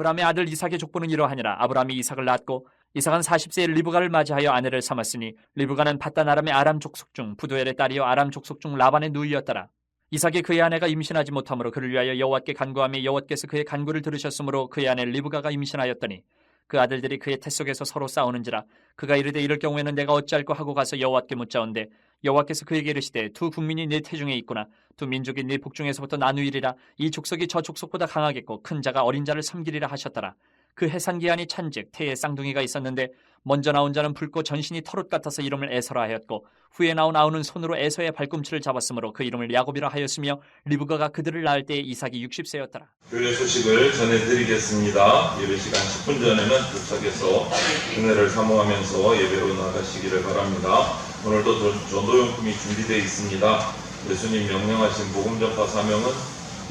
아브라함의 아들 이삭의 족보는 이러하니라. 아브라함이 이삭을 낳았고 이삭은 40세에 리브가를 맞이하여 아내를 삼았으니 리브가는 밧단 아람의 아람 족속 중 부두엘의 딸이요 아람 족속 중 라반의 누이였더라. 이삭이 그의 아내가 임신하지 못하므로 그를 위하여 여호와께 간구하며 여호와께서 그의 간구를 들으셨으므로 그의 아내 리브가가 임신하였더니 그 아들들이 그의 태 속에서 서로 싸우는지라. 그가 이르되 이럴 경우에는 내가 어찌할꼬 하고 가서 여호와께 묻자온대 여호와께서 그에게 이르시되 두 국민이 네 태중에 있구나. 두 민족이 네 복중에서부터 나누이리라. 이 족속이 저 족속보다 강하겠고 큰 자가 어린 자를 섬기리라 하셨더라. 그 해산 기한이 찬즉 태에 쌍둥이가 있었는데 먼저 나온 자는 붉고 전신이 털옷 같아서 이름을 에서라 하였고 후에 나온 아우는 손으로 에서의 발꿈치를 잡았으므로 그 이름을 야곱이라 하였으며 리브가가 그들을 낳을 때에 이삭이 60세였더라. 교회 소식을 전해드리겠습니다. 예배 시간 10분 전에는 도착해서 은혜를 사모하면서 예배로 나가시기를 바랍니다. 오늘도 전도용품이 준비되어 있습니다. 예수님 명령하신 복음전파 사명은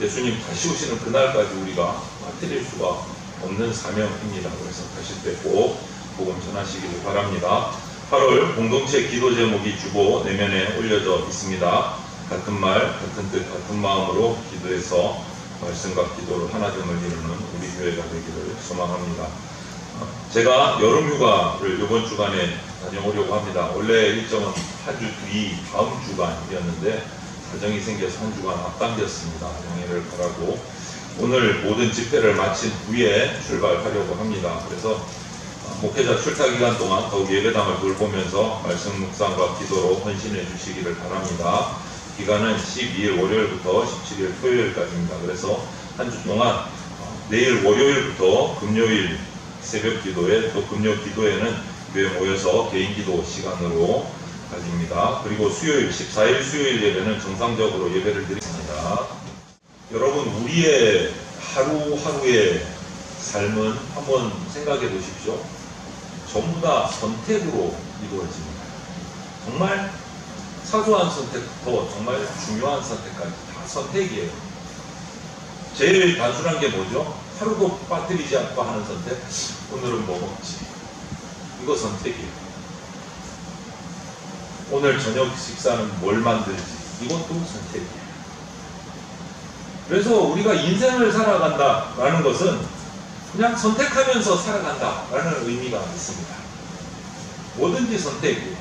예수님 다시 오시는 그날까지 우리가 빠뜨릴 수가 없는 사명입니다. 그래서 가실 때 꼭 복음 전하시기를 바랍니다. 8월 공동체 기도 제목이 주보 내면에 올려져 있습니다. 같은 말, 같은 뜻, 같은 마음으로 기도해서 말씀과 기도를 하나됨을 이루는 우리 교회가 되기를 소망합니다. 제가 여름휴가를 이번 주간에 다녀오려고 합니다. 원래 일정은 한 주 뒤 다음 주간이었는데 사정이 생겨서 한 주간 앞당겼습니다. 양해를 바라고 오늘 모든 집회를 마친 후에 출발하려고 합니다. 그래서 목회자 출타 기간 동안 더욱 예배당을 돌보면서 말씀 묵상과 기도로 헌신해 주시기를 바랍니다. 기간은 12일 월요일부터 17일 토요일까지입니다. 그래서 한 주 동안 내일 월요일부터 금요일 새벽 기도에 또 금요 기도에는 교회 모여서 개인 기도 시간으로 가집니다. 그리고 수요일 14일 수요일 예배는 정상적으로 예배를 드리겠습니다. 여러분 우리의 하루하루의 삶은 한번 생각해 보십시오. 전부 다 선택으로 이루어집니다. 정말 사소한 선택부터 정말 중요한 선택까지 다 선택이에요. 제일 단순한 게 뭐죠? 하루도 빠뜨리지 않고 하는 선택. 오늘은 뭐 먹지? 이거 선택이에요. 오늘 저녁 식사는 뭘 만들지? 이것도 선택이에요. 그래서 우리가 인생을 살아간다라는 것은 그냥 선택하면서 살아간다라는 의미가 있습니다. 뭐든지 선택이에요.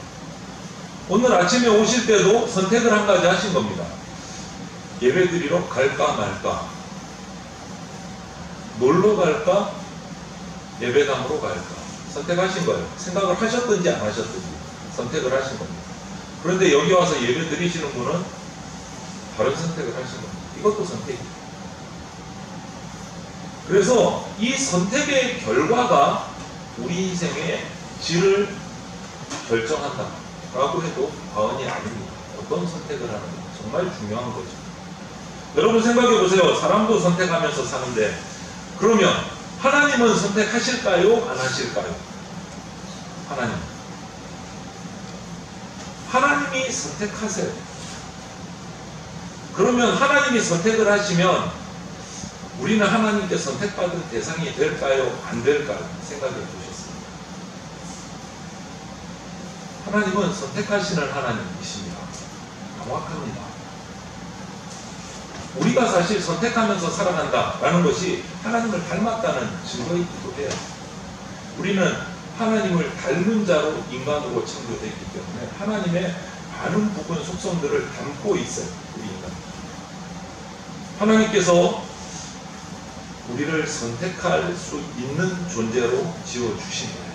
오늘 아침에 오실 때도 선택을 한 가지 하신 겁니다. 예배드리러 갈까 말까, 놀러 갈까, 예배당으로 갈까 선택하신 거예요. 생각을 하셨든지 안 하셨든지 선택을 하신 겁니다. 그런데 여기 와서 예배 드리시는 분은 다른 선택을 하신 겁니다. 이것도 선택이에요. 그래서 이 선택의 결과가 우리 인생의 질을 결정한다라고 해도 과언이 아닙니다. 어떤 선택을 하는가 정말 중요한 거죠. 여러분 생각해 보세요. 사람도 선택하면서 사는데 그러면 하나님은 선택하실까요? 안 하실까요? 하나님이 선택하세요. 그러면 하나님이 선택을 하시면 우리는 하나님께 선택받은 대상이 될까요? 안 될까요? 생각해 보셨습니다. 하나님은 선택하시는 하나님이십니다. 정확합니다. 우리가 사실 선택하면서 살아간다라는 것이 하나님을 닮았다는 증거이기도 해요. 우리는 하나님을 닮은 자로 인간으로 창조되었기 때문에 하나님의 많은 부분 속성들을 담고 있어요. 우리 인간. 하나님께서 우리를 선택할 수 있는 존재로 지어주신 거예요.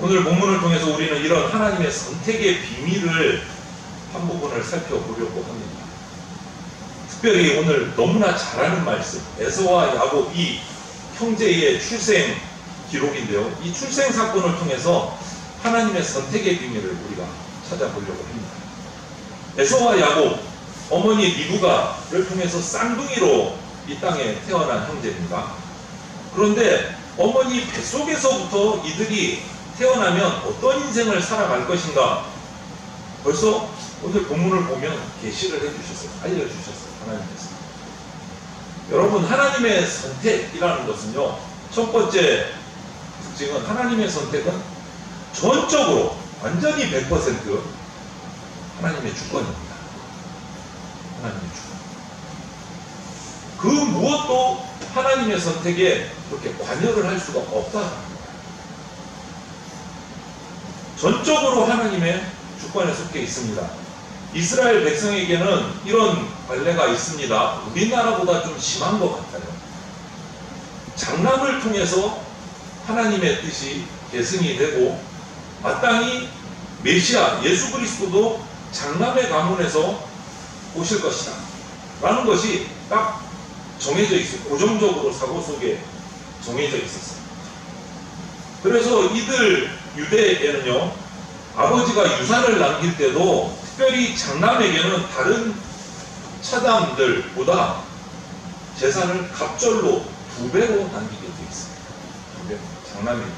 오늘 본문을 통해서 우리는 이런 하나님의 선택의 비밀을 한 부분을 살펴보려고 합니다. 특별히 오늘 너무나 잘 아는 말씀, 에서와 야곱 이 형제의 출생 기록인데요. 이 출생 사건을 통해서 하나님의 선택의 비밀을 우리가 찾아보려고 합니다. 에서와 야곱, 어머니 리브가를 통해서 쌍둥이로 이 땅에 태어난 형제입니다. 그런데 어머니 뱃속에서부터 이들이 태어나면 어떤 인생을 살아갈 것인가 벌써 오늘 본문을 보면 계시를 해주셨어요. 알려주셨어요. 하나님께서. 여러분 하나님의 선택이라는 것은요, 첫 번째 특징은 하나님의 선택은 전적으로 완전히 100% 하나님의 주권입니다. 하나님의 주권. 그 무엇도 하나님의 선택에 그렇게 관여를 할 수가 없다. 전적으로 하나님의 주권에 속해 있습니다. 이스라엘 백성에게는 이런 관례가 있습니다. 우리나라보다 좀 심한 것 같아요. 장남을 통해서 하나님의 뜻이 계승이 되고 마땅히 메시아 예수 그리스도도 장남의 가문에서 오실 것이다 라는 것이 딱 정해져 있어요. 고정적으로 사고 속에 정해져 있었어요. 그래서 이들 유대에게는요, 아버지가 유산을 남길 때도 특별히 장남에게는 다른 차담들보다 재산을 갑절로 2배로 남기게 되어 있습니다. 2배, 장남입니다.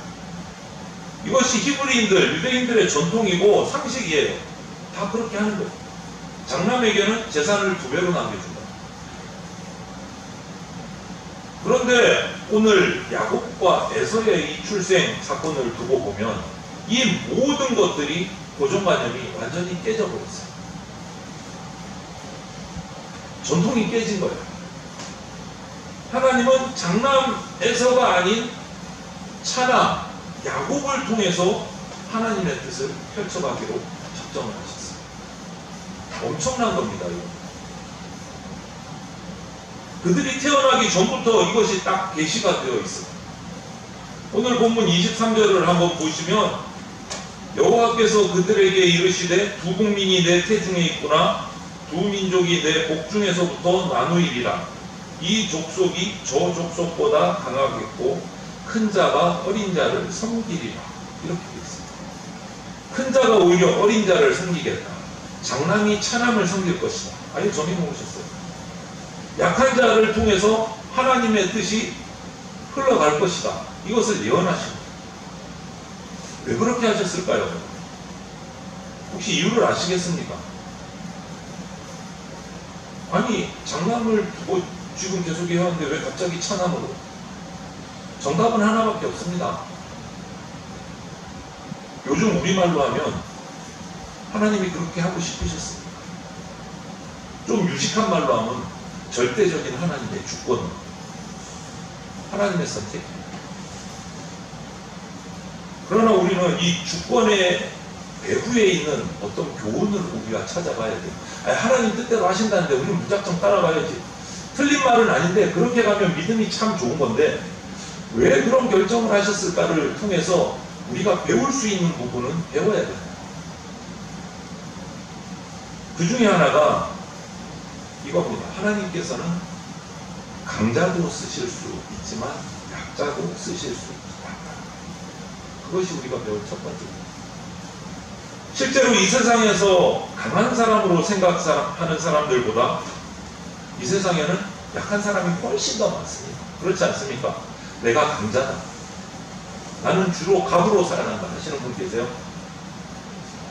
이것이 히브리인들, 유대인들의 전통이고 상식이에요. 다 그렇게 하는 거예요. 장남에게는 재산을 2배로 남겨준다. 그런데 오늘 야곱과 에서의 이 출생 사건을 두고 보면 이 모든 것들이 고정관념이 완전히 깨져버렸어요. 전통이 깨진 거예요. 하나님은 장남 에서가 아닌 차남 야곱을 통해서 하나님의 뜻을 펼쳐가기로 작정을 하셨어요. 엄청난 겁니다. 이거. 그들이 태어나기 전부터 이것이 딱 계시가 되어 있어요. 오늘 본문 23절을 한번 보시면 여호와께서 그들에게 이르시되 두 국민이 내 태중에 있구나 두 민족이 내 복중에서부터 나누이리라. 이 족속이 저 족속보다 강하겠고 큰 자가 어린 자를 섬기리라. 이렇게 되어 있습니다. 큰 자가 오히려 어린 자를 섬기겠다. 장남이 차남을 섬길 것이다. 아예 정해 놓으셨어요. 약한 자를 통해서 하나님의 뜻이 흘러갈 것이다. 이것을 예언하십니다. 왜 그렇게 하셨을까요? 혹시 이유를 아시겠습니까? 아니, 장남을 두고 지금 계속 해왔는데 왜 갑자기 차남으로? 정답은 하나밖에 없습니다. 요즘 우리말로 하면 하나님이 그렇게 하고 싶으셨습니다. 좀 유식한 말로 하면 절대적인 하나님의 주권, 하나님의 선택. 그러나 우리는 이 주권의 배후에 있는 어떤 교훈을 우리가 찾아봐야 돼요. 하나님 뜻대로 하신다는데 우리는 무작정 따라가야지. 틀린 말은 아닌데 그렇게 가면 믿음이 참 좋은 건데 왜 그런 결정을 하셨을까를 통해서 우리가 배울 수 있는 부분은 배워야 돼요. 그 중에 하나가 이겁니다. 하나님께서는 강자도 쓰실 수 있지만 약자도 쓰실 수 있다. 그것이 우리가 배울 첫 번째입니다. 실제로 이 세상에서 강한 사람으로 생각하는 사람들보다 이 세상에는 약한 사람이 훨씬 더 많습니다. 그렇지 않습니까? 내가 강자다. 나는 주로 갑으로 살아난다 하시는 분 계세요?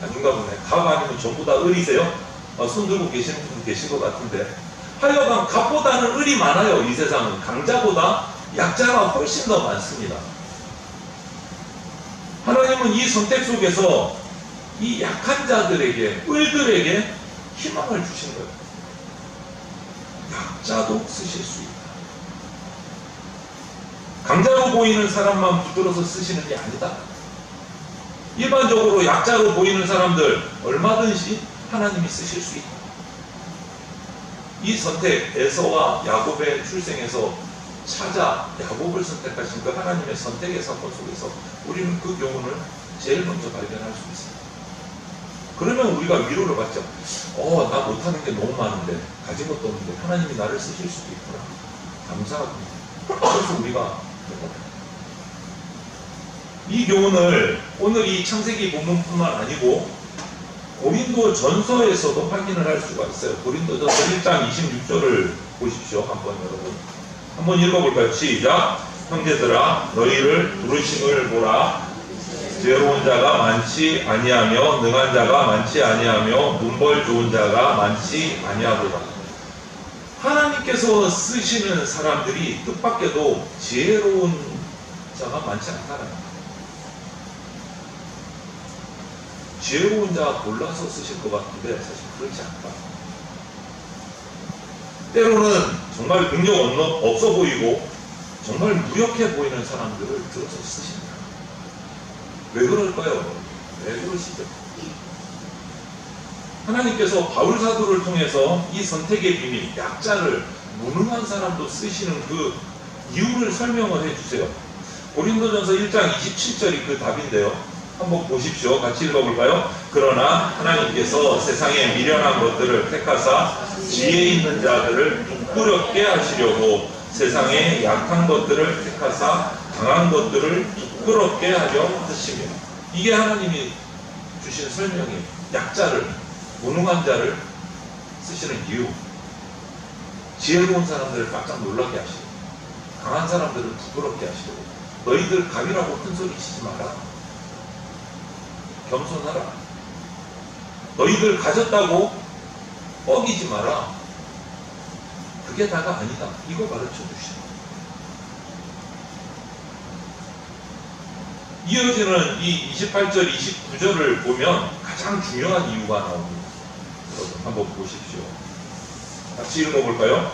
아닌가 보네. 갑 아니면 전부 다 을이세요? 손 들고 계시는 분 계신 것 같은데 하여간 갑보다는 을이 많아요. 이 세상은 강자보다 약자가 훨씬 더 많습니다. 하나님은 이 선택 속에서 이 약한 자들에게, 을들에게 희망을 주신 거예요. 약자도 쓰실 수 있다. 강자로 보이는 사람만 붙들어서 쓰시는 게 아니다. 일반적으로 약자로 보이는 사람들 얼마든지 하나님이 쓰실 수 있다. 이 선택, 에서와 야곱의 출생에서 차자 야곱을 선택하신 그 하나님의 선택의 사건 속에서 우리는 그 교훈을 제일 먼저 발견할 수 있습니다. 그러면 우리가 위로를 받죠. 나 못하는 게 너무 많은데, 가진 것도 없는데 하나님이 나를 쓰실 수도 있구나. 감사합니다. 그래서 우리가 이 교훈을 오늘 이 창세기 본문뿐만 아니고 고린도 전서에서도 확인을 할 수가 있어요. 고린도 전서 1장 26절을 보십시오. 한번 여러분. 한번 읽어볼까요? 시작. 형제들아 너희를 부르심을 보라. 지혜로운 자가 많지 아니하며 능한 자가 많지 아니하며 문벌 좋은 자가 많지 아니하도다. 하나님께서 쓰시는 사람들이 뜻밖에도 지혜로운 자가 많지 않다는 거예요. 지혜로운 자 골라서 쓰실 것 같은데 사실 그렇지 않다. 때로는 정말 능력 없어 보이고 정말 무력해 보이는 사람들을 들어서 쓰십니다. 왜 그럴까요? 왜 그러시죠? 하나님께서 바울 사도를 통해서 이 선택의 비밀, 약자를 무능한 사람도 쓰시는 그 이유를 설명을 해주세요. 고린도전서 1장 27절이 그 답인데요. 한번 보십시오. 같이 읽어볼까요? 그러나 하나님께서 세상에 미련한 것들을 택하사 지혜 있는 자들을 부끄럽게 하시려고 세상에 약한 것들을 택하사 강한 것들을 부끄럽게 하려 하시며, 이게 하나님이 주신 설명이에요. 약자를, 무능한 자를 쓰시는 이유. 지혜로운 사람들을 깜짝 놀라게 하시고 강한 사람들을 부끄럽게 하시고, 너희들 갑이라고 큰 소리 치지 마라. 겸손하라. 너희들 가졌다고 뻐기지 마라. 그게 다가 아니다. 이걸 가르쳐 주시다. 이어지는 이 28절, 29절을 보면 가장 중요한 이유가 나옵니다. 여러분 한번 보십시오. 같이 읽어볼까요?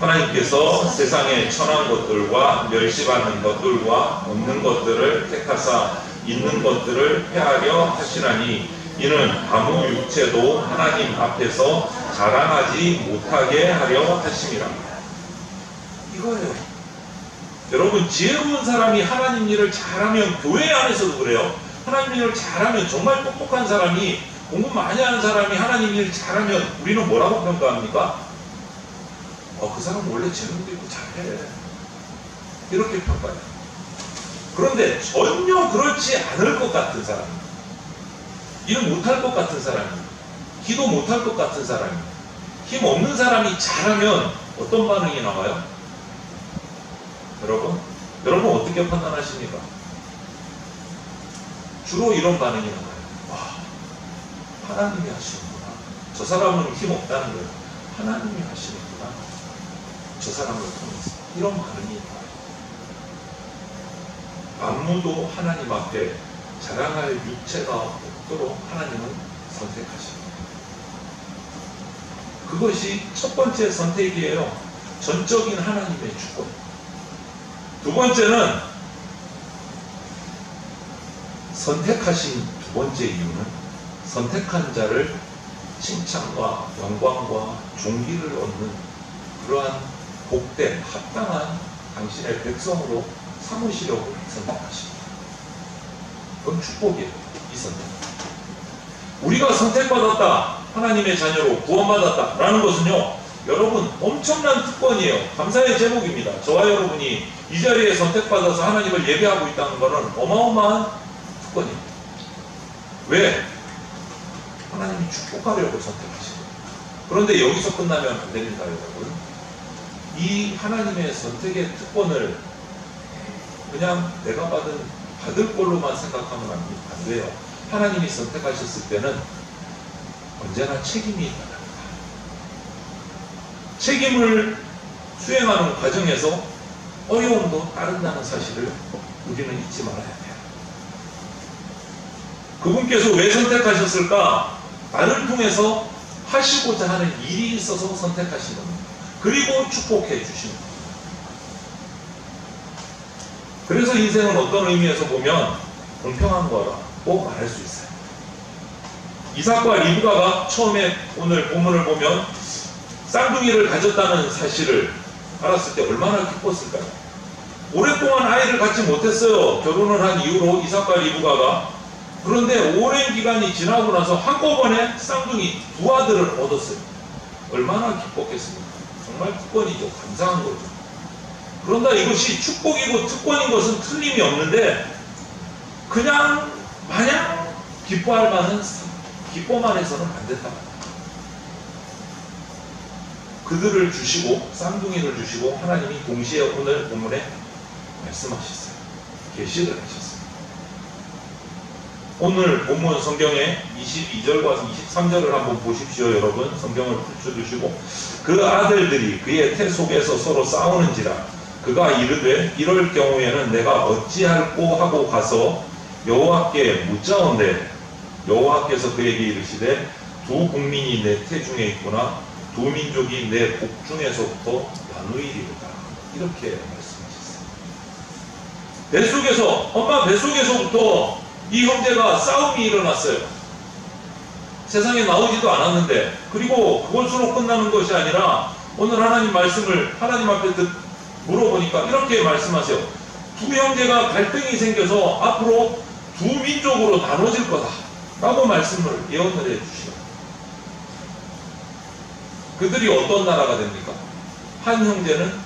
하나님께서 세상에 천한 것들과 멸시받는 것들과 없는 것들을 택하사 있는 것들을 폐하려 하시나니 이는 아무 육체도 하나님 앞에서 자랑하지 못하게 하려 하심이라. 이거예요. 여러분, 지혜로운 사람이 하나님 일을 잘하면, 교회 안에서도 그래요. 하나님 일을 잘하면, 정말 똑똑한 사람이, 공부 많이 하는 사람이 하나님 일을 잘하면 우리는 뭐라고 평가합니까? 그 사람 원래 재능도 있고 잘해. 이렇게 평가해요. 그런데 전혀 그렇지 않을 것 같은 사람, 일 못할 것 같은 사람이, 기도 못할 것 같은 사람이, 힘 없는 사람이 잘하면 어떤 반응이 나와요? 여러분 어떻게 판단하십니까? 주로 이런 반응이 나와요. 와, 하나님이 하시는구나. 저 사람은 힘 없다는 거예요. 하나님이 하시는구나. 저 사람을 통해서. 이런 반응이 나와요. 아무도 하나님 앞에 자랑할 육체가 없도록 하나님은 선택하십니다. 그것이 첫 번째 선택이에요. 전적인 하나님의 주권. 두 번째는, 선택하신 두 번째 이유는 선택한 자를 칭찬과 영광과 존귀를 얻는 그러한 복된 합당한 당신의 백성으로 삼으시려고 선택하십니다. 그건 축복이에요. 이 선택. 우리가 선택받았다, 하나님의 자녀로 구원받았다 라는 것은요, 여러분 엄청난 특권이에요. 감사의 제목입니다. 저와 여러분이 이 자리에 선택받아서 하나님을 예배하고 있다는 것은 어마어마한 특권입니다. 왜? 하나님이 축복하려고 선택하신 거예요. 그런데 여기서 끝나면 안 됩니다, 여러분. 이 하나님의 선택의 특권을 그냥 내가 받을 걸로만 생각하면 안 돼요. 하나님이 선택하셨을 때는 언제나 책임이 있다. 책임을 수행하는 과정에서 어려움도 따른다는 사실을 우리는 잊지 말아야 돼요. 그분께서 왜 선택하셨을까? 나를 통해서 하시고자 하는 일이 있어서 선택하신 겁니다. 그리고 축복해 주십니다. 그래서 인생은 어떤 의미에서 보면 공평한 거라고 말할 수 있어요. 이삭과 리브가가 처음에 오늘 본문을 보면 쌍둥이를 가졌다는 사실을 알았을 때 얼마나 기뻤을까요? 오랫동안 아이를 갖지 못했어요. 결혼을 한 이후로 이삭과 리브가가. 그런데 오랜 기간이 지나고 나서 한꺼번에 쌍둥이 두 아들을 얻었어요. 얼마나 기뻤겠습니까? 정말 특권이죠. 감사한 거죠. 그런데 이것이 축복이고 특권인 것은 틀림이 없는데, 그냥 마냥 기뻐할 만한 기뻐만 해서는 안 된다. 그들을 주시고 쌍둥이를 주시고 하나님이 동시에 오늘 본문에 말씀하셨어요. 계시를 하셨어요. 오늘 본문 성경에 22절과 23절을 한번 보십시오. 여러분 성경을 펼쳐주시고, 그 아들들이 그의 태 속에서 서로 싸우는지라 그가 이르되 이럴 경우에는 내가 어찌할꼬 하고 가서 여호와께 묻자온대 여호와께서 그에게 이르시되 두 국민이 내 태중에 있구나. 두 민족이 내 복중에서부터 나누이리로다. 이렇게 말씀하셨어요. 뱃속에서, 엄마 뱃속에서부터 이 형제가 싸움이 일어났어요. 세상에 나오지도 않았는데, 그리고 그것으로 끝나는 것이 아니라 오늘 하나님 말씀을 하나님 앞에 물어보니까 이렇게 말씀하세요. 두 형제가 갈등이 생겨서 앞으로 두 민족으로 나눠질 거다 라고 말씀을 예언을 해주시요. 그들이 어떤 나라가 됩니까? 한 형제는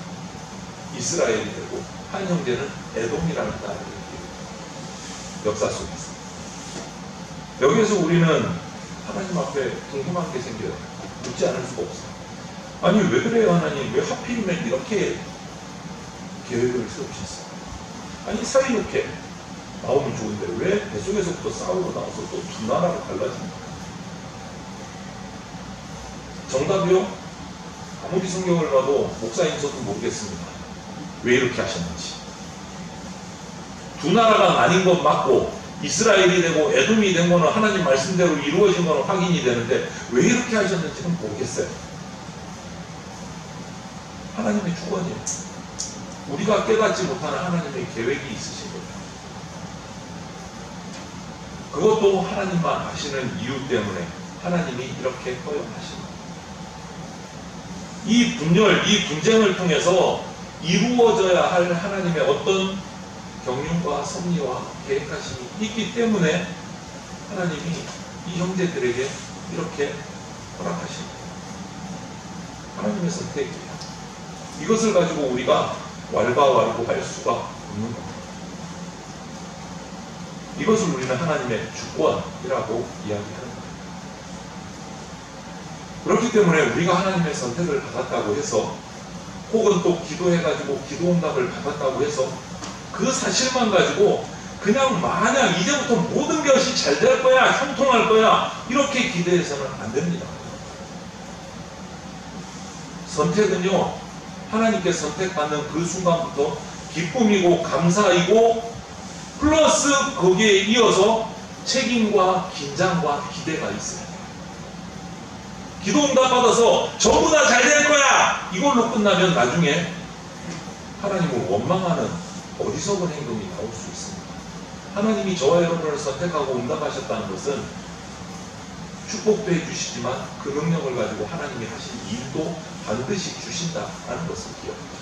이스라엘이 되고 한 형제는 에돔이라는 나라가 됩니다. 역사 속에서. 여기에서 우리는 하나님 앞에 궁금한 게 생겨요. 묻지 않을 수가 없어요. 아니 왜 그래요 하나님? 왜 하필이면 이렇게 계획을 세우셨어요? 아니 사이좋게 나오면 좋은데 왜 뱃속에서부터 싸우고 나와서 또 두 나라로 갈라집니까? 정답이요? 아무리 성경을 봐도 목사인 저도 모르겠습니다. 왜 이렇게 하셨는지. 두 나라가 나뉜 건 맞고 이스라엘이 되고 에돔이 된 거는 하나님 말씀대로 이루어진 거는 확인이 되는데 왜 이렇게 하셨는지는 모르겠어요. 하나님의 주권이에요. 우리가 깨닫지 못하는 하나님의 계획이 있으신 거예요. 그것도 하나님만 아시는 이유 때문에 하나님이 이렇게 허용하신 거예요. 이 분열, 이 분쟁을 통해서 이루어져야 할 하나님의 어떤 경륜과 섭리와 계획하심이 있기 때문에 하나님이 이 형제들에게 이렇게 허락하신 거예요. 하나님의 선택이에요. 이것을 가지고 우리가 왈가왈부할 수가 없는 겁니다. 이것을 우리는 하나님의 주권이라고 이야기하는 거예요. 그렇기 때문에 우리가 하나님의 선택을 받았다고 해서 혹은 또 기도해가지고 기도응답을 받았다고 해서 그 사실만 가지고 그냥 마냥 이제부터 모든 것이 잘 될 거야, 형통할 거야 이렇게 기대해서는 안 됩니다. 선택은요, 하나님께 선택받는 그 순간부터 기쁨이고 감사이고 플러스 거기에 이어서 책임과 긴장과 기대가 있어요. 기도응답 받아서 전부 다 잘 될 거야 이걸로 끝나면 나중에 하나님을 원망하는 어리석은 행동이 나올 수 있습니다. 하나님이 저와 여러분을 선택하고 응답하셨다는 것은 축복도 해주시지만 그 능력을 가지고 하나님이 하신 일도 반드시 주신다라는 것을 기억합니다.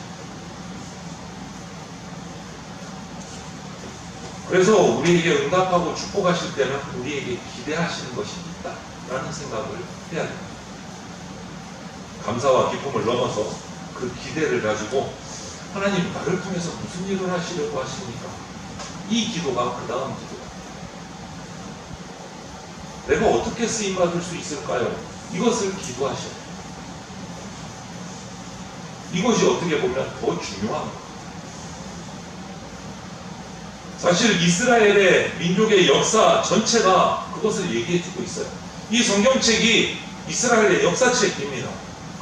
그래서 우리에게 응답하고 축복하실 때는 우리에게 기대하시는 것이 있다라는 생각을 해야 됩니다. 감사와 기쁨을 넘어서 그 기대를 가지고 하나님 나를 통해서 무슨 일을 하시려고 하십니까? 이 기도가 그 다음 기도다. 내가 어떻게 쓰임받을 수 있을까요? 이것을 기도하셔야 돼요. 이것이 어떻게 보면 더 중요합니다. 사실 이스라엘의 민족의 역사 전체가 그것을 얘기해주고 있어요. 이 성경책이 이스라엘의 역사책입니다.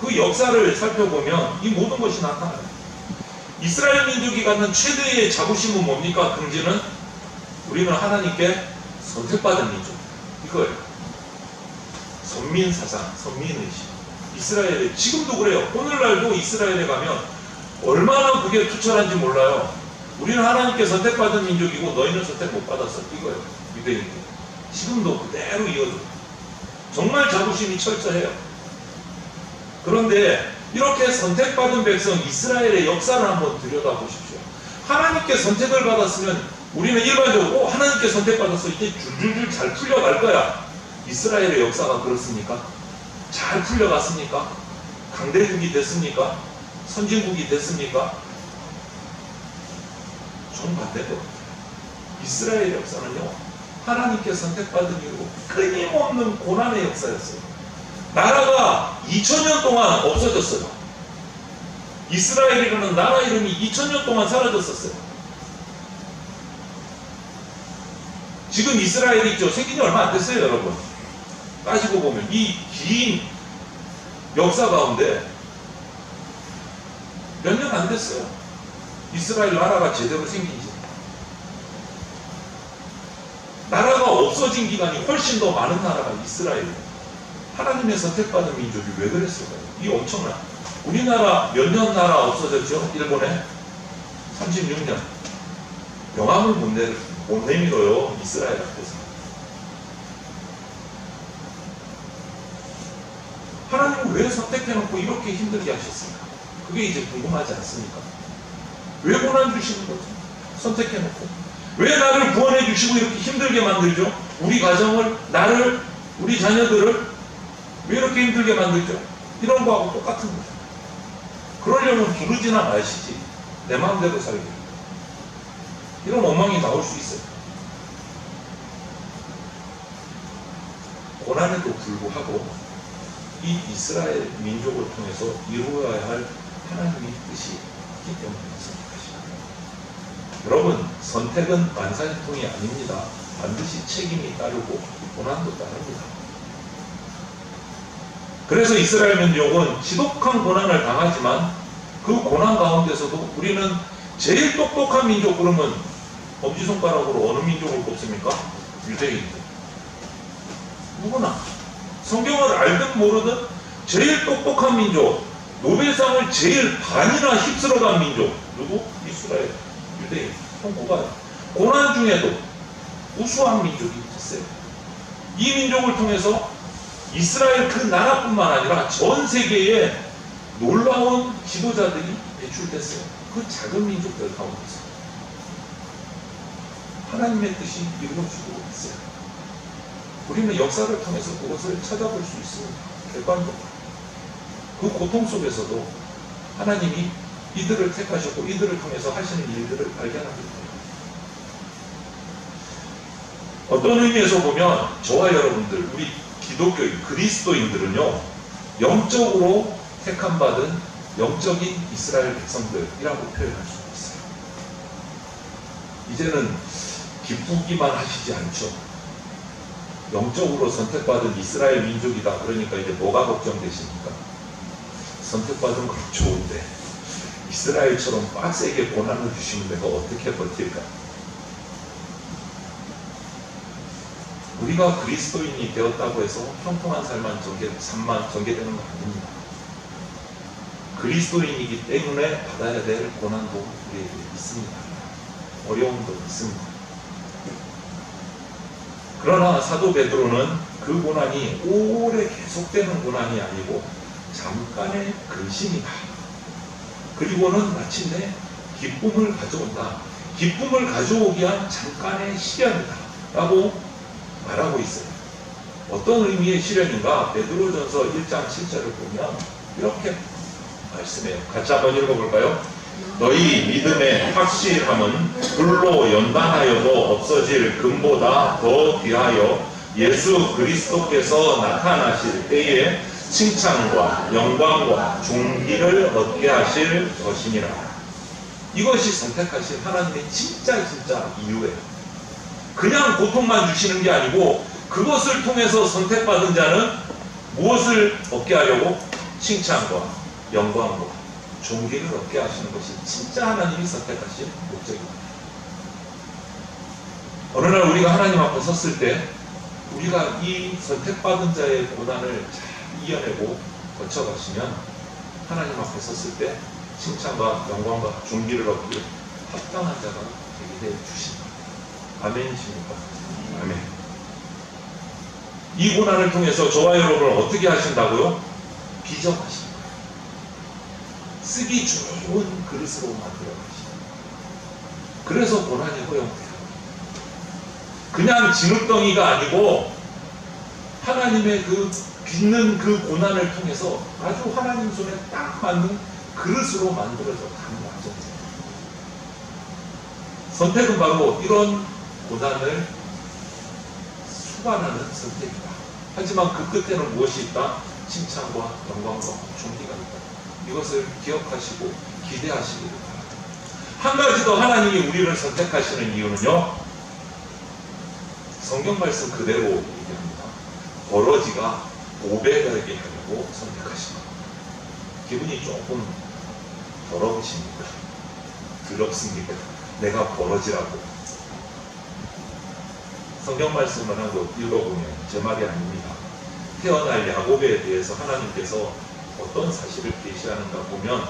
그 역사를 살펴보면 이 모든 것이 나타나요. 이스라엘 민족이 갖는 최대의 자부심은 뭡니까? 긍지는 우리는 하나님께 선택받은 민족. 이거예요. 선민사상, 선민의식. 이스라엘에 지금도 그래요. 오늘날도 이스라엘에 가면 얼마나 그게 투철한지 몰라요. 우리는 하나님께 선택받은 민족이고 너희는 선택 못 받았어. 이거예요. 유대인들. 지금도 그대로 이어져요. 정말 자부심이 철저해요. 그런데 이렇게 선택받은 백성 이스라엘의 역사를 한번 들여다보십시오. 하나님께 선택을 받았으면 우리는 일반적으로 하나님께 선택받았어. 이제 줄줄줄 잘 풀려갈 거야. 이스라엘의 역사가 그렇습니까? 잘 풀려갔습니까? 강대국이 됐습니까? 선진국이 됐습니까? 정반대로 이스라엘 역사는요, 하나님께 선택받은 이후로 끊임없는 고난의 역사였어요. 나라가 2000년 동안 없어졌어요. 이스라엘이라는 나라 이름이 2000년 동안 사라졌었어요. 지금 이스라엘이 있죠. 생긴 지 얼마 안 됐어요, 여러분. 따지고 보면 이 긴 역사 가운데 몇 년 안 됐어요. 이스라엘 나라가 제대로 생긴 지. 나라가 없어진 기간이 훨씬 더 많은 나라가 이스라엘이에요. 하나님의 선택받은 민족이 왜 그랬을까요? 이 엄청난. 우리나라 몇 년 나라 없어졌죠? 일본에 36년. 명함을 못 내밀어요. 이스라엘 앞에서. 하나님은 왜 선택해놓고 이렇게 힘들게 하셨습니까? 그게 이제 궁금하지 않습니까? 왜 고난 주시는 거죠? 선택해놓고. 왜 나를 구원해 주시고 이렇게 힘들게 만들죠? 우리 가정을, 나를, 우리 자녀들을 왜 이렇게 힘들게 만들죠? 이런 거하고 똑같은 거죠. 그러려면 부르지나 마시지. 내 마음대로 살게. 이런 원망이 나올 수 있어요. 고난에도 불구하고 이 이스라엘 민족을 통해서 이루어야 할 하나님의 뜻이 있기 때문에 선택하십니다. 여러분, 선택은 만사형통이 아닙니다. 반드시 책임이 따르고 고난도 따릅니다. 그래서 이스라엘 민족은 지독한 고난을 당하지만 그 고난 가운데서도 우리는 제일 똑똑한 민족, 그러면 엄지손가락으로 어느 민족을 꼽습니까? 유대인들. 누구나 성경을 알든 모르든 제일 똑똑한 민족, 노벨상을 제일 반이나 휩쓸어간 민족, 누구? 이스라엘, 유대인. 손꼽아요. 고난 중에도 우수한 민족이 있어요. 이 민족을 통해서 이스라엘 그 나라뿐만 아니라 전 세계에 놀라운 지도자들이 배출됐어요. 그 작은 민족들 가운데서 하나님의 뜻이 이루어지고 있어요. 우리는 역사를 통해서 그것을 찾아볼 수 있습니다. 객관적으로. 그 고통 속에서도 하나님이 이들을 택하셨고 이들을 통해서 하시는 일들을 발견하게 됩니다. 어떤 의미에서 보면 저와 여러분들, 우리 기독교인, 그리스도인들은요, 영적으로 택함받은 영적인 이스라엘 백성들이라고 표현할 수 있어요. 이제는 기쁘기만 하시지 않죠. 영적으로 선택받은 이스라엘 민족이다. 그러니까 이제 뭐가 걱정되십니까? 선택받은 건 좋은데 이스라엘처럼 빡세게 고난을 주시면 내가 어떻게 버틸까? 우리가 그리스도인이 되었다고 해서 평통한 삶만 전개되는 거 아닙니다. 그리스도인이기 때문에 받아야 될 고난도 우리에게 있습니다. 어려움도 있습니다. 그러나 사도 베드로는 그 고난이 오래 계속되는 고난이 아니고 잠깐의 근심이다. 그리고는 마침내 기쁨을 가져온다. 기쁨을 가져오기 위한 잠깐의 시련이다. 라고 말하고 있어요. 어떤 의미의 시련인가? 베드로전서 1장 7절을 보면 이렇게 말씀해요. 같이 한번 읽어볼까요? 너희 믿음의 확실함은 불로 연단하여도 없어질 금보다 더 귀하여 예수 그리스도께서 나타나실 때에 칭찬과 영광과 존귀를 얻게 하실 것이니라. 이것이 선택하신 하나님의 진짜 이유예요. 그냥 고통만 주시는 게 아니고 그것을 통해서 선택받은 자는 무엇을 얻게 하려고? 칭찬과 영광과 존귀를 얻게 하시는 것이 진짜 하나님이 선택하신 목적입니다. 어느 날 우리가 하나님 앞에 섰을 때 우리가 이 선택받은 자의 고난을 잘 이겨내고 거쳐가시면 하나님 앞에 섰을 때 칭찬과 영광과 존귀를 얻기 합당한 자가 되게 해주신다. 아멘이십니까? 아멘. 이 고난을 통해서 저와 여러분을 어떻게 하신다고요? 비전하신다. 쓰기 좋은 그릇으로 만들어 가시다. 그래서 고난이 허용돼요. 그냥 진흙덩이가 아니고 하나님의 그 빚는 그 고난을 통해서 아주 하나님 손에 딱 맞는 그릇으로 만들어져 가는 과정이에요. 선택은 바로 이런 고난을 수반하는 선택이다. 하지만 그 끝에는 무엇이 있다? 칭찬과 영광과 존귀가 있다. 이것을 기억하시고 기대하시기를 바랍니다. 한 가지 더 하나님이 우리를 선택하시는 이유는요, 성경 말씀 그대로 얘기합니다. 버러지가 보배 달게 하려고 선택하신 겁니다. 기분이 조금 더러우십니까? 더럽습니까? 내가 버러지라고. 성경 말씀을 한번 읽어보면 제 말이 아닙니다. 태어날 야곱에 대해서 하나님께서 어떤 사실을 계시하는가 보면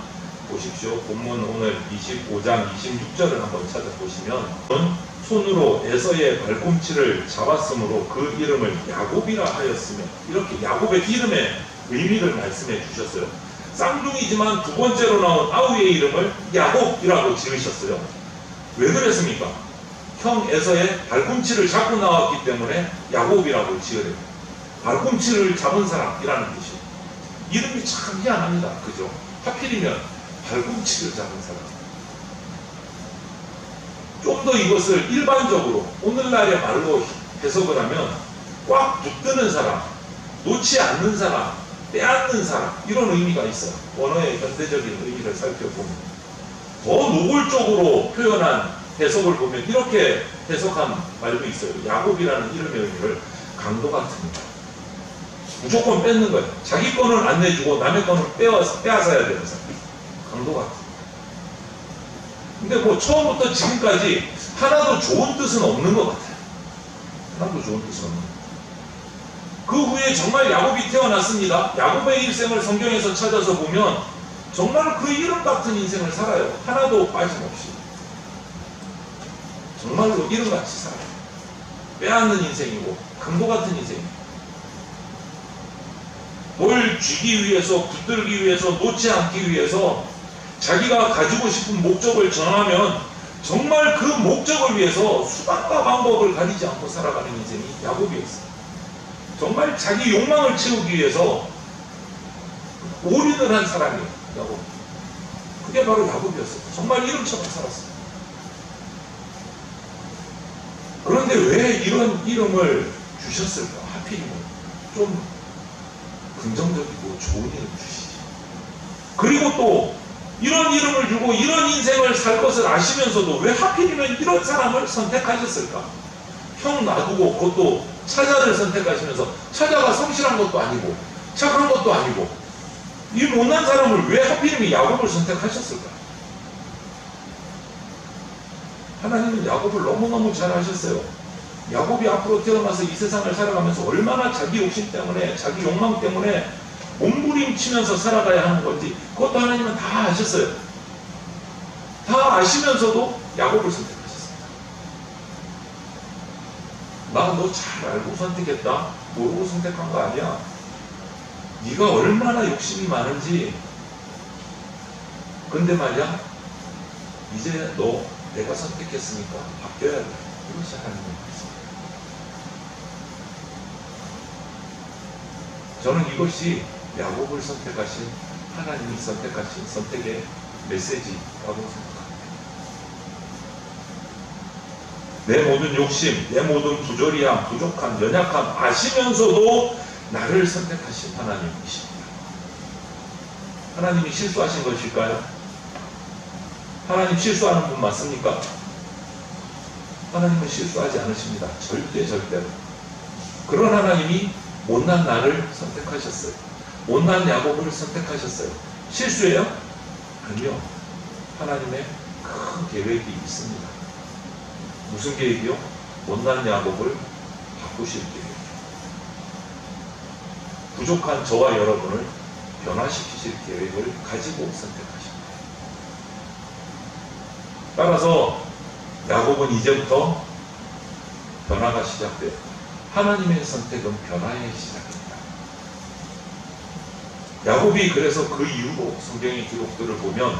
보십시오. 본문 오늘 25장 26절을 한번 찾아보시면 손으로 에서의 발꿈치를 잡았으므로 그 이름을 야곱이라 하였으며, 이렇게 야곱의 이름의 의미를 말씀해 주셨어요. 쌍둥이지만 두 번째로 나온 아우의 이름을 야곱이라고 지으셨어요. 왜 그랬습니까? 형 에서의 발꿈치를 잡고 나왔기 때문에 야곱이라고 지으래요. 발꿈치를 잡은 사람이라는 뜻이에요. 이름이 참 희한합니다. 그죠? 하필이면 발꿈치를 잡은 사람. 좀 더 이것을 일반적으로 오늘날의 말로 해석을 하면 꽉 붙드는 사람, 놓지 않는 사람, 빼앗는 사람, 이런 의미가 있어요. 언어의 현대적인 의미를 살펴보면 더 노골적으로 표현한 해석을 보면 이렇게 해석한 말도 있어요. 야곱이라는 이름의 의미를 강도 같습니다. 무조건 뺏는 거예요. 자기 거는 안 내주고 남의 거는 빼앗아야 되는 사람. 강도 같아요. 근데 뭐 처음부터 지금까지 하나도 좋은 뜻은 없는 것 같아요. 하나도 좋은 뜻은 없는 것 같아요. 그 후에 정말 야곱이 태어났습니다. 야곱의 일생을 성경에서 찾아서 보면 정말 그 이름 같은 인생을 살아요. 하나도 빠짐없이. 정말로 이름같이 살아요. 빼앗는 인생이고 강도 같은 인생이고, 뭘 쥐기 위해서, 붙들기 위해서, 놓지 않기 위해서 자기가 가지고 싶은 목적을 정하면 정말 그 목적을 위해서 수단과 방법을 가리지 않고 살아가는 인생이 야곱이었어요. 정말 자기 욕망을 채우기 위해서 올인을 한 사람이에요. 야곱. 그게 바로 야곱이었어요. 정말 이름처럼 살았어요. 그런데 왜 이런 이름을 주셨을까? 하필이면 좀 긍정적이고 좋은 이름 주시지. 그리고 또 이런 이름을 주고 이런 인생을 살 것을 아시면서도 왜 하필이면 이런 사람을 선택하셨을까? 형 놔두고 그것도 차자를 선택하시면서, 차자가 성실한 것도 아니고 착한 것도 아니고 이 못난 사람을 왜 하필이면 야곱을 선택하셨을까? 하나님은 야곱을 너무너무 잘 아셨어요. 야곱이 앞으로 태어나서 이 세상을 살아가면서 얼마나 자기 욕심 때문에, 자기 욕망 때문에 몸부림치면서 살아가야 하는 건지 그것도 하나님은 다 아셨어요. 다 아시면서도 야곱을 선택하셨습니다. 나 너 잘 알고 선택했다, 모르고 선택한 거 아니야. 네가 얼마나 욕심이 많은지. 근데 말이야, 이제 너 내가 선택했으니까 바뀌어야 돼. 이것이 하나님의 말씀입니다. 저는 이것이 야곱을 선택하신, 하나님이 선택하신 선택의 메시지라고 생각합니다. 내 모든 욕심, 내 모든 부조리함, 부족함, 연약함 아시면서도 나를 선택하신 하나님이십니다. 하나님이 실수하신 것일까요? 하나님 실수하는 분 맞습니까? 하나님은 실수하지 않으십니다. 절대로. 그런 하나님이 못난 나를 선택하셨어요. 못난 야곱을 선택하셨어요. 실수예요? 아니요. 하나님의 큰 계획이 있습니다. 무슨 계획이요? 못난 야곱을 바꾸실 계획이요. 부족한 저와 여러분을 변화시키실 계획을 가지고 선택하십니다. 따라서 야곱은 이제부터 변화가 시작돼요. 하나님의 선택은 변화의 시작입니다. 야곱이 그래서 그 이후로 성경의 기록들을 보면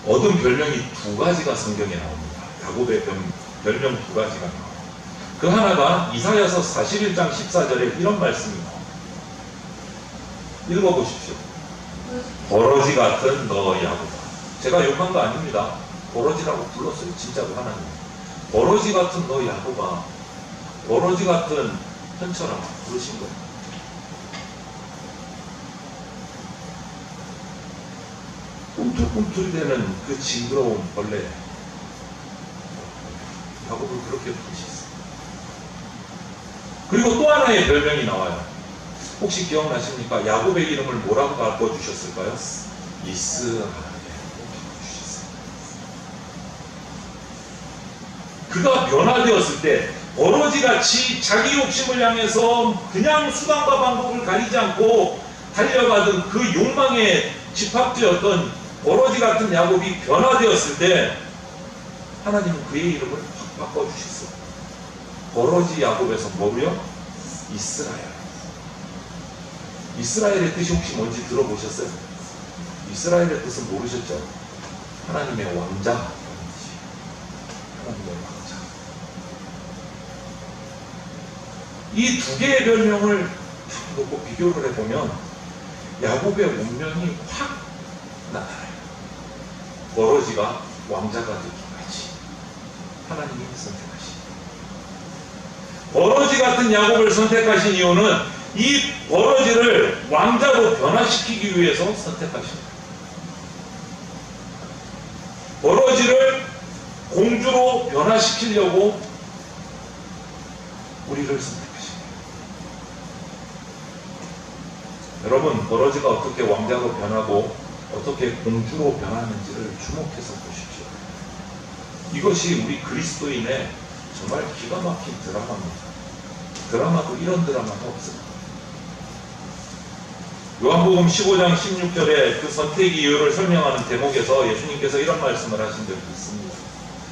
얻은 별명이 두 가지가 성경에 나옵니다. 야곱의 별명 두 가지가 나와요. 그 하나가 이사야서 41장 14절에 이런 말씀이 나옵니다. 읽어보십시오. 버러지 같은 너 야곱아. 제가 욕한 거 아닙니다. 버러지라고 불렀어요. 진짜로 하나님. 버러지 같은 너 야곱아. 버러지 같은 현철아 부르신 거예요. 꿈틀꿈틀대는 그 징그러운 벌레. 야곱을 그렇게 부르셨어요. 그리고 또 하나의 별명이 나와요. 혹시 기억나십니까? 야곱의 이름을 뭐라고 바꿔주셨을까요? 이스라엘. 그가 변화되었을 때 버러지같이 자기 욕심을 향해서 그냥 수단과 방법을 가리지 않고 달려가던 그 욕망의 집합지였던 버러지 같은 야곱이 변화되었을 때 하나님은 그의 이름을 확 바꿔주셨어요. 버러지 야곱에서 뭐고요? 이스라엘. 이스라엘의 뜻이 혹시 뭔지 들어보셨어요? 이스라엘의 뜻은 모르셨죠? 하나님의 왕자. 하나님의 왕자. 이 두 개의 별명을 놓고 비교를 해보면 야곱의 운명이 확 나타나요. 버러지가 왕자가 되기까지 하나님이 선택하신. 버러지 같은 야곱을 선택하신 이유는 이 버러지를 왕자로 변화시키기 위해서 선택하신 거예요. 버러지를 공주로 변화시키려고 우리를 선택하신 거예요. 여러분, 버러지가 어떻게 왕자로 변하고 어떻게 공주로 변하는지를 주목해서 보십시오. 이것이 우리 그리스도인의 정말 기가 막힌 드라마입니다. 드라마도 이런 드라마가 없습니다. 요한복음 15장 16절에 그 선택 이유를 설명하는 대목에서 예수님께서 이런 말씀을 하신 적이 있습니다.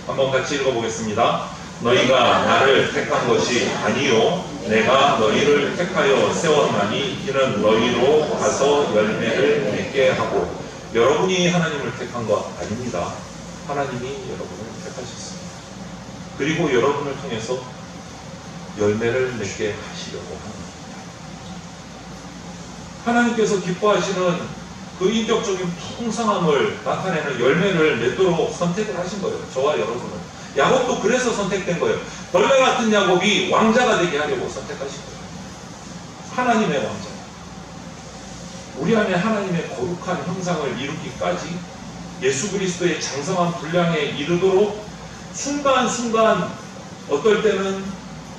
한번 같이 읽어보겠습니다. 너희가 나를 택한 것이 아니요 내가 너희를 택하여 세웠나니 이는 너희로 가서 열매를 맺게 하고. 여러분이 하나님을 택한 것 아닙니다. 하나님이 여러분을 택하셨습니다. 그리고 여러분을 통해서 열매를 맺게 하시려고 합니다. 하나님께서 기뻐하시는 그 인격적인 풍성함을 나타내는 열매를 맺도록 선택을 하신 거예요. 저와 여러분을. 야곱도 그래서 선택된 거예요. 벌레 같은 야곱이 왕자가 되게 하려고 선택하신 거예요. 하나님의 왕자. 우리 안에 하나님의 거룩한 형상을 이루기까지 예수 그리스도의 장성한 분량에 이르도록 순간순간 어떨 때는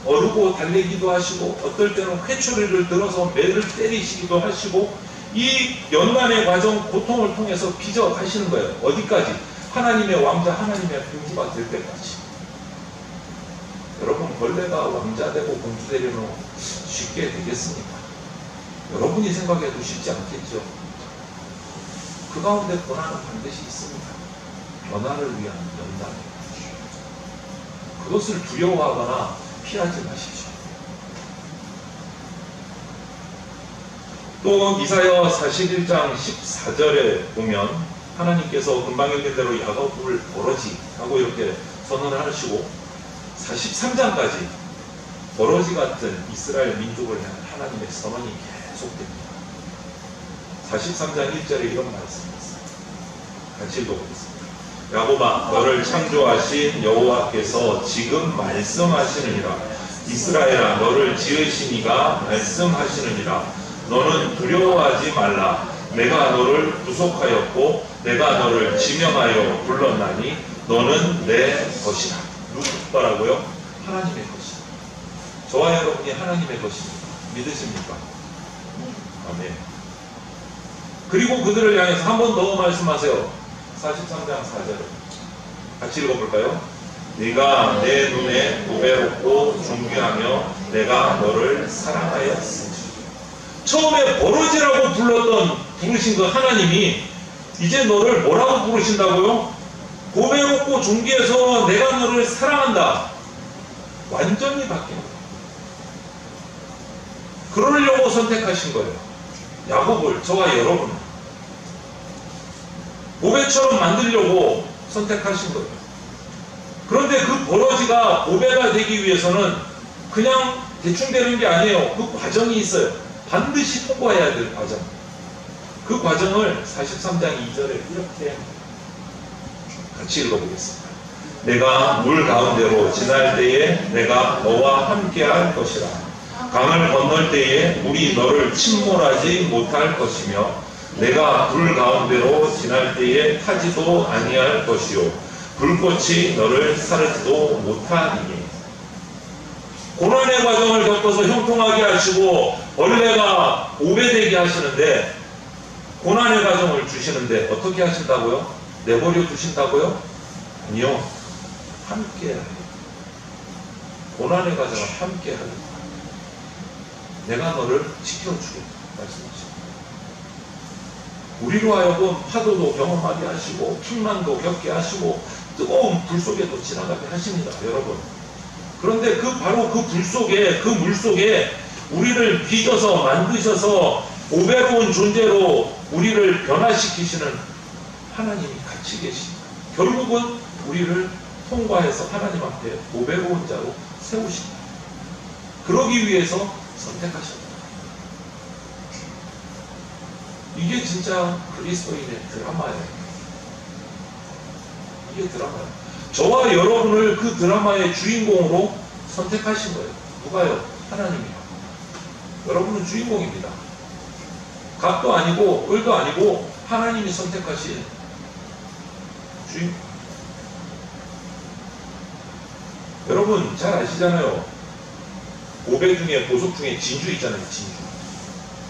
어르고 달리기도 하시고 어떨 때는 회초리를 들어서 매를 때리시기도 하시고 이 연간의 과정 고통을 통해서 빚어 가시는 거예요. 어디까지? 하나님의 왕자, 하나님의 공주가 될 때까지. 여러분, 벌레가 왕자 되고 공주 되려면 쉽게 되겠습니까? 여러분이 생각해도 쉽지 않겠죠. 그 가운데 고난은 반드시 있습니다. 변화를 위한 연단. 그것을 두려워하거나 피하지 마십시오. 또 이사야 41장 14절에 보면 하나님께서 금방 읽은 대로 야곱을 버러지 하고 이렇게 선언을 하시고 43장까지 버러지 같은 이스라엘 민족을 향한 하나님의 선언이 계속됩니다. 43장 1절에 이런 말씀이 있어요. 같이 읽어보겠습니다. 야곱아, 너를 창조하신 여호와께서 지금 말씀하시느니라. 이스라엘아, 너를 지으신 이가 말씀하시느니라. 너는 두려워하지 말라. 내가 너를 구속하였고 내가 너를 지명하여 불렀나니 너는 내 것이라. 누구 거라고요? 하나님의 것이다. 저와 여러분이 하나님의 것입니다. 믿으십니까? 아멘. 그리고 그들을 향해서 한 번 더 말씀하세요. 43장 4절 같이 읽어볼까요? 네가 내 눈에 보배롭고 존귀하며 내가 너를 사랑하였으니. 처음에 버러지라고 부르신 그 하나님이 이제 너를 뭐라고 부르신다고요? 보배롭고 존귀해서 내가 너를 사랑한다. 완전히 바뀐 거예요. 그러려고 선택하신 거예요. 야곱을, 저와 여러분을 보배처럼 만들려고 선택하신 거예요. 그런데 그 버러지가 보배가 되기 위해서는 그냥 대충 되는 게 아니에요. 그 과정이 있어요. 반드시 통과해야 될 과정. 그 과정을 43장 2절에 이렇게 같이 읽어보겠습니다. 내가 물 가운데로 지날 때에 내가 너와 함께 할 것이라. 강을 건널 때에 물이 너를 침몰하지 못할 것이며 내가 불 가운데로 지날 때에 타지도 아니할 것이요 불꽃이 너를 사르지도 못하리니. 고난의 과정을 겪어서 형통하게 하시고 벌레가 오배되게 하시는데 고난의 과정을 주시는데 어떻게 하신다고요? 내버려 두신다고요? 아니요. 함께 하리. 고난의 과정을 함께 하리. 내가 너를 지켜주겠다 말씀하십니다. 우리로 하여금 파도도 경험하게 하시고 풍랑도 겪게 하시고 뜨거운 불 속에도 지나가게 하십니다, 여러분. 그런데 바로 그 불 속에, 그 물 속에 우리를 빚어서 만드셔서 오배로운 존재로 우리를 변화시키시는 하나님이 같이 계십니다. 결국은 우리를 통과해서 하나님 앞에 오배로운 자로 세우십니다. 그러기 위해서 선택하셨다. 이게 진짜 그리스도인의 드라마예요. 이게 드라마예요. 저와 여러분을 그 드라마의 주인공으로 선택하신 거예요. 누가요? 하나님이요. 여러분은 주인공입니다. 갑도 아니고 을도 아니고 하나님이 선택하신 주인공. 여러분 잘 아시잖아요. 고배 중에 보석 중에 진주 있잖아요.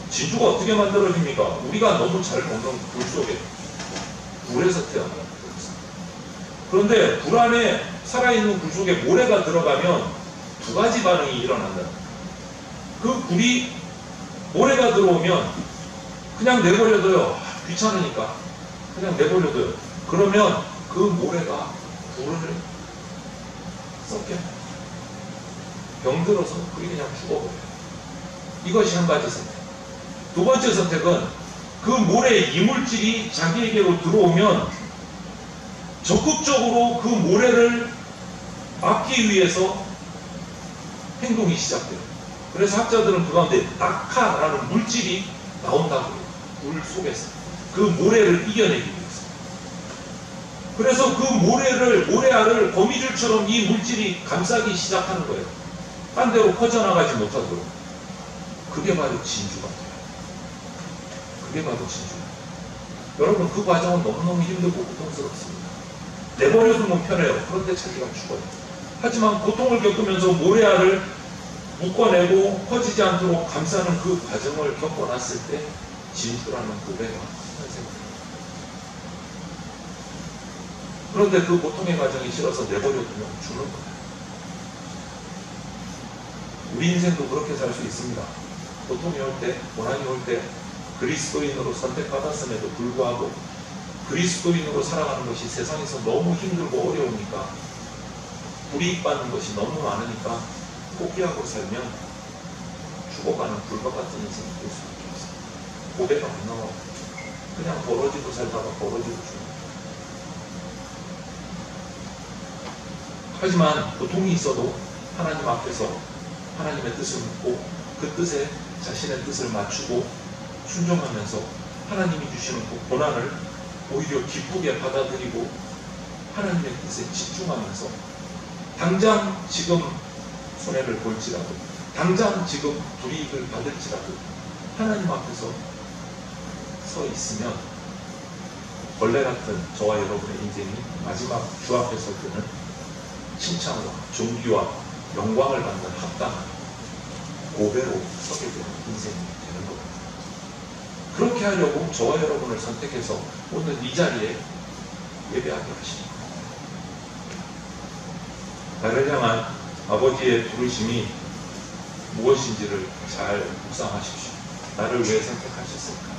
진주가 어떻게 만들어집니까? 우리가 너무 잘 먹는 불 속에, 불에서 태어나요. 그런데 불 안에 살아있는 불 속에 모래가 들어가면 두 가지 반응이 일어난다. 그 불이, 모래가 들어오면 그냥 내버려둬요. 귀찮으니까 그냥 내버려둬요. 그러면 그 모래가 불을 썩게 병들어서 그게 그냥 죽어버려요. 이것이 한 가지 선택. 두 번째 선택은 그 모래의 이물질이 자기에게로 들어오면 적극적으로 그 모래를 막기 위해서 행동이 시작돼요. 그래서 학자들은 그 가운데 낙하라는 물질이 나온다고 해요. 물 속에서 그 모래를 이겨내기 위해서. 그래서 그 모래알을 거미줄처럼 이 물질이 감싸기 시작하는 거예요. 딴 데로 퍼져나가지 못하도록. 그게 바로 진주가 돼요. 그게 바로 진주. 여러분 그 과정은 너무너무 힘들고 고통스럽습니다. 내버려두면 편해요. 그런데 자기가 죽어요. 하지만 고통을 겪으면서 모래알을 묶어내고 퍼지지 않도록 감싸는 그 과정을 겪어놨을 때 진주라는 고배가 탄생합니다. 그런데 그 고통의 과정이 싫어서 내버려두면 죽는 거예요. 우리 인생도 그렇게 살 수 있습니다. 고통이 올 때, 고난이 올 때 그리스도인으로 선택받았음에도 불구하고 그리스도인으로 살아가는 것이 세상에서 너무 힘들고 어려우니까 불이익받는 것이 너무 많으니까 포기하고 살면 죽어가는 불과 같은 인생이 될 수밖에 없어요. 고배가 안 나와요. 그냥 벌어지고 살다가 벌어지고 죽어요. 하지만 고통이 있어도 하나님 앞에서 하나님의 뜻을 묻고 그 뜻에 자신의 뜻을 맞추고 순종하면서 하나님이 주시는 그 고난을 오히려 기쁘게 받아들이고 하나님의 뜻에 집중하면서 당장 지금 손해를 볼지라도 당장 지금 불이익을 받을지라도 하나님 앞에서 서 있으면 벌레 같은 저와 여러분의 인생이 마지막 주 앞에 설 때는 칭찬과 존귀와 영광을 받는 합당한 고배로 서게 되는 인생이 되는 겁니다. 그렇게 하려고 저와 여러분을 선택해서 오늘 이 자리에 예배하게 하십니다. 나를 향한 아버지의 부르심이 무엇인지를 잘 묵상하십시오. 나를 왜 선택하셨을까?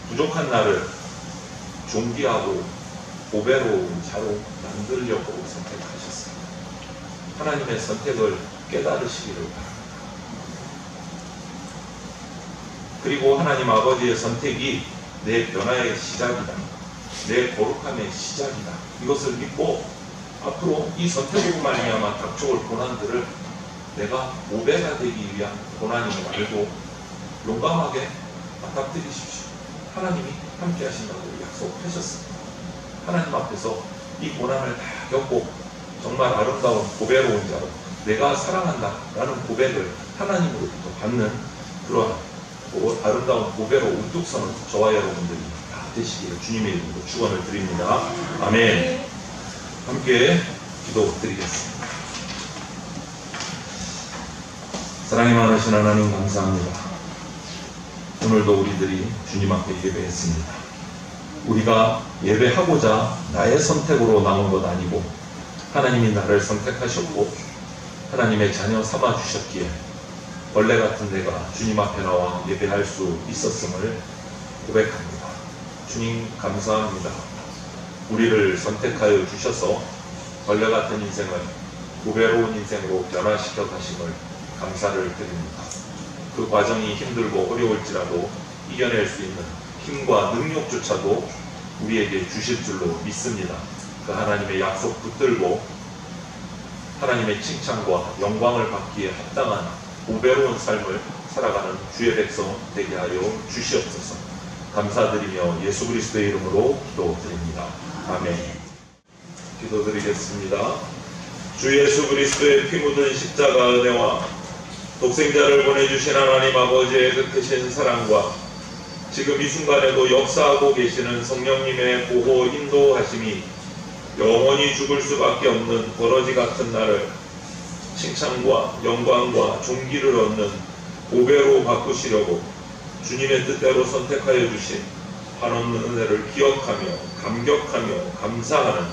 부족한 나를 존귀하고 고배로운 자로 만들려고 선택하셨습니다. 하나님의 선택을 깨달으시기를 바랍니다. 그리고 하나님 아버지의 선택이 내 변화의 시작이다. 내 거룩함의 시작이다. 이것을 믿고 앞으로 이 선택으로 말미암아 닥쳐올 고난들을 내가 5배가 되기 위한 고난임을 알고 용감하게 맞닥뜨리십시오. 하나님이 함께 하신다고 약속하셨습니다. 하나님 앞에서 이 고난을 다 겪고 정말 아름다운 고배로운 자로 내가 사랑한다 라는 고백을 하나님으로부터 받는 그러한 아름다운 고배로 우뚝 서는 저와 여러분들이 다 되시기를 주님의 이름으로 축원을 드립니다. 아멘. 함께 기도드리겠습니다. 사랑이 많으신 하나님 감사합니다. 오늘도 우리들이 주님 앞에 예배했습니다. 우리가 예배하고자 나의 선택으로 나온 것 아니고 하나님이 나를 선택하셨고 하나님의 자녀 삼아 주셨기에 벌레 같은 내가 주님 앞에 나와 예배할 수 있었음을 고백합니다. 주님 감사합니다. 우리를 선택하여 주셔서 벌레 같은 인생을 고배로운 인생으로 변화시켜 가심을 감사를 드립니다. 그 과정이 힘들고 어려울지라도 이겨낼 수 있는 힘과 능력조차도 우리에게 주실 줄로 믿습니다. 그 하나님의 약속 붙들고 하나님의 칭찬과 영광을 받기에 합당한 고배로운 삶을 살아가는 주의 백성 되게 하여 주시옵소서. 감사드리며 예수 그리스도의 이름으로 기도드립니다. 아멘. 기도드리겠습니다. 주 예수 그리스도의 피 묻은 십자가 은혜와 독생자를 보내주신 하나님 아버지의 그 크신 사랑과 지금 이 순간에도 역사하고 계시는 성령님의 보호 인도하심이 영원히 죽을 수밖에 없는 버러지 같은 나를 칭찬과 영광과 존귀를 얻는 고배로 바꾸시려고 주님의 뜻대로 선택하여 주신 한없는 은혜를 기억하며 감격하며 감사하는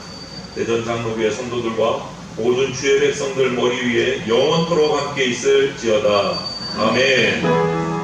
대전장로교회 성도들과 모든 주의 백성들 머리 위에 영원토록 함께 있을지어다. 아멘.